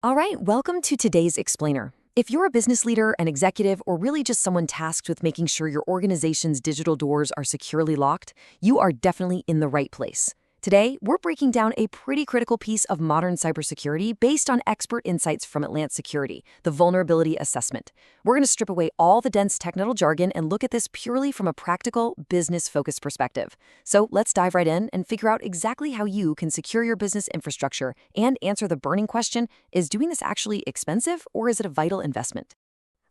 All right, welcome to today's Explainer. If you're a business leader, an executive, or really just someone tasked with making sure your organization's digital doors are securely locked, you are definitely in the right place. Today, we're breaking down a pretty critical piece of modern cybersecurity based on expert insights from Atlant Security, the vulnerability assessment. We're going to strip away all the dense technical jargon and look at this purely from a practical, business-focused perspective. So let's dive right in and figure out exactly how you can secure your business infrastructure and answer the burning question, is doing this actually expensive or is it a vital investment?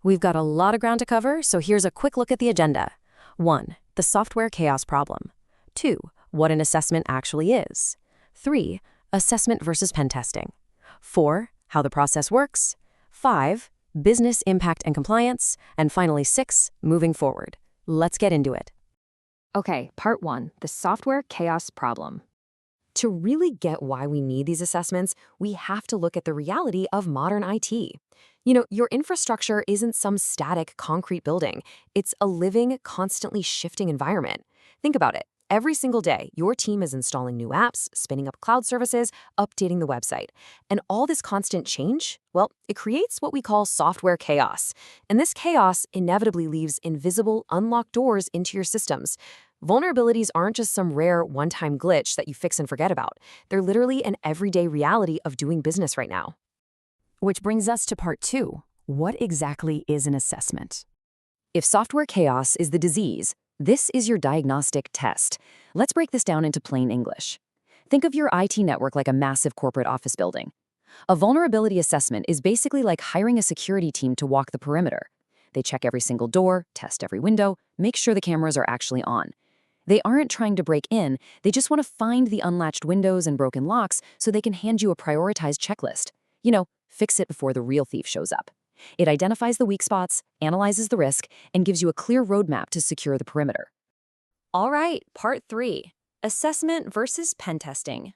We've got a lot of ground to cover, so here's a quick look at the agenda. 1. The software chaos problem. 2. What an assessment actually is. 3. Assessment versus pen testing. 4. How the process works. 5. Business impact and compliance. And finally, 6. Moving forward. Let's get into it. Okay, part 1, the software chaos problem. To really get why we need these assessments, we have to look at the reality of modern IT. Your infrastructure isn't some static concrete building. It's a living, constantly shifting environment. Think about it. Every single day, your team is installing new apps, spinning up cloud services, updating the website. And all this constant change, well, it creates what we call software chaos. And this chaos inevitably leaves invisible, unlocked doors into your systems. Vulnerabilities aren't just some rare one-time glitch that you fix and forget about. They're literally an everyday reality of doing business right now. Which brings us to part 2. What exactly is an assessment? If software chaos is the disease, this is your diagnostic test. Let's break this down into plain English. Think of your IT network like a massive corporate office building. A vulnerability assessment is basically like hiring a security team to walk the perimeter. They check every single door, test every window, make sure the cameras are actually on. They aren't trying to break in, they just want to find the unlatched windows and broken locks so they can hand you a prioritized checklist. Fix it before the real thief shows up. It identifies the weak spots, analyzes the risk, and gives you a clear roadmap to secure the perimeter. All right, part 3, assessment versus pen testing.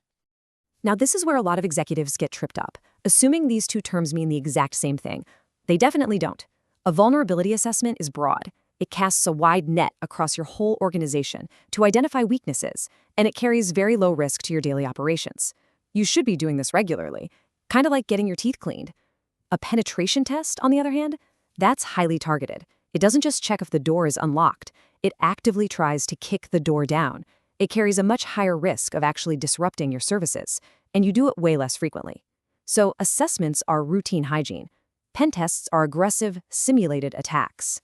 Now, this is where a lot of executives get tripped up, assuming these two terms mean the exact same thing. They definitely don't. A vulnerability assessment is broad. It casts a wide net across your whole organization to identify weaknesses, and it carries very low risk to your daily operations. You should be doing this regularly, kind of like getting your teeth cleaned. A penetration test, on the other hand, that's highly targeted. It doesn't just check if the door is unlocked. It actively tries to kick the door down. It carries a much higher risk of actually disrupting your services, and you do it way less frequently. So assessments are routine hygiene. Pen tests are aggressive, simulated attacks.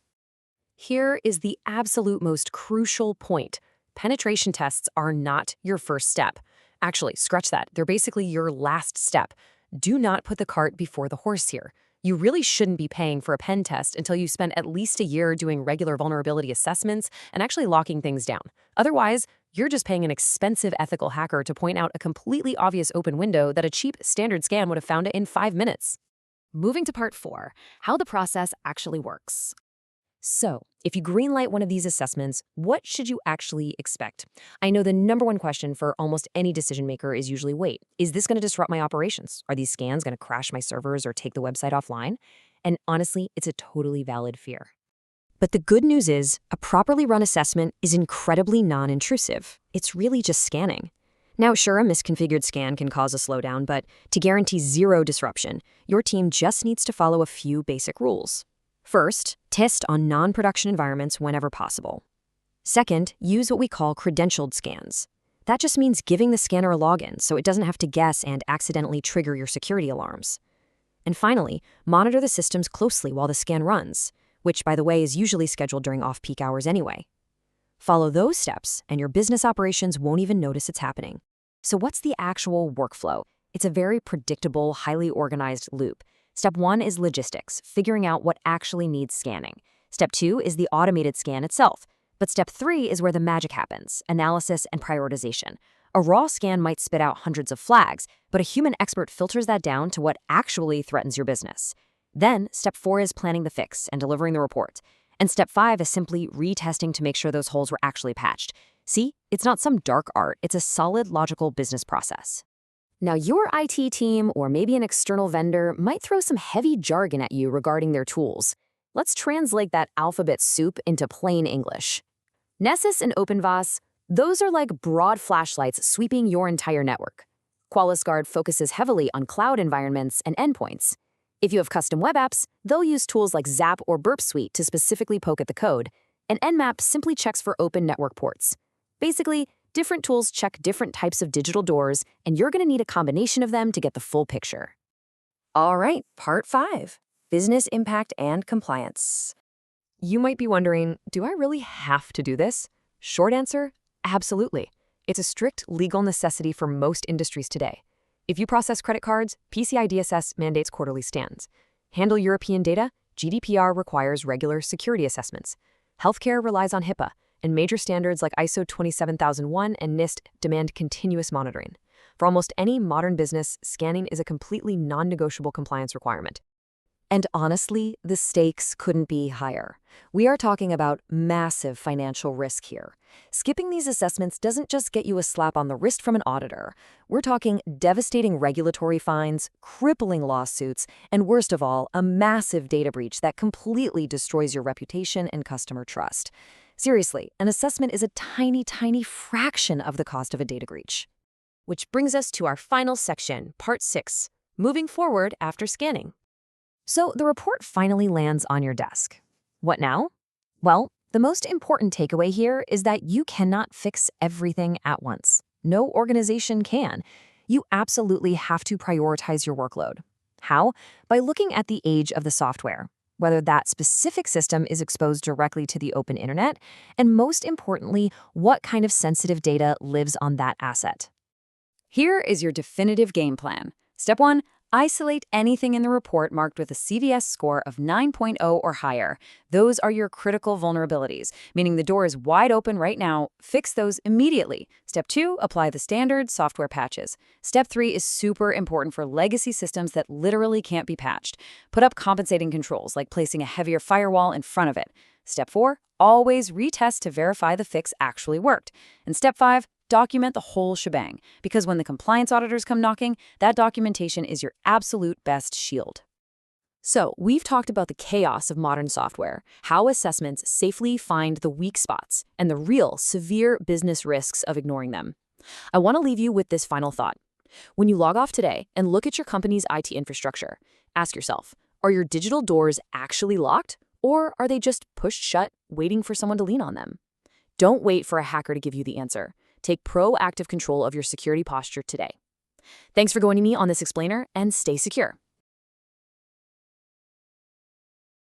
Here is the absolute most crucial point. Penetration tests are not your first step. Actually, scratch that. They're basically your last step. Do not put the cart before the horse here. You really shouldn't be paying for a pen test until you spend at least a year doing regular vulnerability assessments and actually locking things down. Otherwise, you're just paying an expensive ethical hacker to point out a completely obvious open window that a cheap standard scan would have found it in 5 minutes. Moving to part 4, how the process actually works. So, if you greenlight one of these assessments, what should you actually expect? I know the number one question for almost any decision maker is usually, wait, is this going to disrupt my operations? Are these scans going to crash my servers or take the website offline? And honestly, it's a totally valid fear. But the good news is, a properly run assessment is incredibly non-intrusive. It's really just scanning. Now, sure, a misconfigured scan can cause a slowdown, but to guarantee zero disruption, your team just needs to follow a few basic rules. First, test on non-production environments whenever possible. Second, use what we call credentialed scans. That just means giving the scanner a login so it doesn't have to guess and accidentally trigger your security alarms. And finally, monitor the systems closely while the scan runs, which, by the way, is usually scheduled during off-peak hours anyway. Follow those steps, and your business operations won't even notice it's happening. So what's the actual workflow? It's a very predictable, highly organized loop. Step 1 is logistics, figuring out what actually needs scanning. Step 2 is the automated scan itself. But step 3 is where the magic happens, analysis and prioritization. A raw scan might spit out hundreds of flags, but a human expert filters that down to what actually threatens your business. Then, step 4 is planning the fix and delivering the report. And step 5 is simply retesting to make sure those holes were actually patched. See, it's not some dark art, it's a solid, logical business process. Now, your IT team or maybe an external vendor might throw some heavy jargon at you regarding their tools. Let's translate that alphabet soup into plain English. Nessus and OpenVAS, those are like broad flashlights sweeping your entire network. Qualys Guard focuses heavily on cloud environments and endpoints. If you have custom web apps, they'll use tools like Zap or Burp Suite to specifically poke at the code, and Nmap simply checks for open network ports. Basically, different tools check different types of digital doors, and you're going to need a combination of them to get the full picture. All right, part 5, business impact and compliance. You might be wondering, do I really have to do this? Short answer, absolutely. It's a strict legal necessity for most industries today. If you process credit cards, PCI DSS mandates quarterly scans. Handle European data, GDPR requires regular security assessments. Healthcare relies on HIPAA, and major standards like ISO 27001 and NIST demand continuous monitoring. For almost any modern business, scanning is a completely non-negotiable compliance requirement. And honestly, the stakes couldn't be higher. We are talking about massive financial risk here. Skipping these assessments doesn't just get you a slap on the wrist from an auditor. We're talking devastating regulatory fines, crippling lawsuits, and worst of all, a massive data breach that completely destroys your reputation and customer trust. Seriously, an assessment is a tiny, tiny fraction of the cost of a data breach. Which brings us to our final section, part 6, moving forward after scanning. So the report finally lands on your desk. What now? Well, the most important takeaway here is that you cannot fix everything at once. No organization can. You absolutely have to prioritize your workload. How? By looking at the age of the software, whether that specific system is exposed directly to the open internet, and most importantly, what kind of sensitive data lives on that asset. Here is your definitive game plan. Step 1. Isolate anything in the report marked with a CVS score of 9.0 or higher. Those are your critical vulnerabilities, meaning the door is wide open right now. Fix those immediately. Step 2, apply the standard software patches. Step 3 is super important for legacy systems that literally can't be patched. Put up compensating controls, like placing a heavier firewall in front of it. Step 4, always retest to verify the fix actually worked. And step 5, document the whole shebang, because when the compliance auditors come knocking, that documentation is your absolute best shield. So, we've talked about the chaos of modern software, how assessments safely find the weak spots, and the real severe business risks of ignoring them. I want to leave you with this final thought. When you log off today and look at your company's IT infrastructure, ask yourself, are your digital doors actually locked, or are they just pushed shut, waiting for someone to lean on them? Don't wait for a hacker to give you the answer. Take proactive control of your security posture today. Thanks for joining me on this explainer, and stay secure.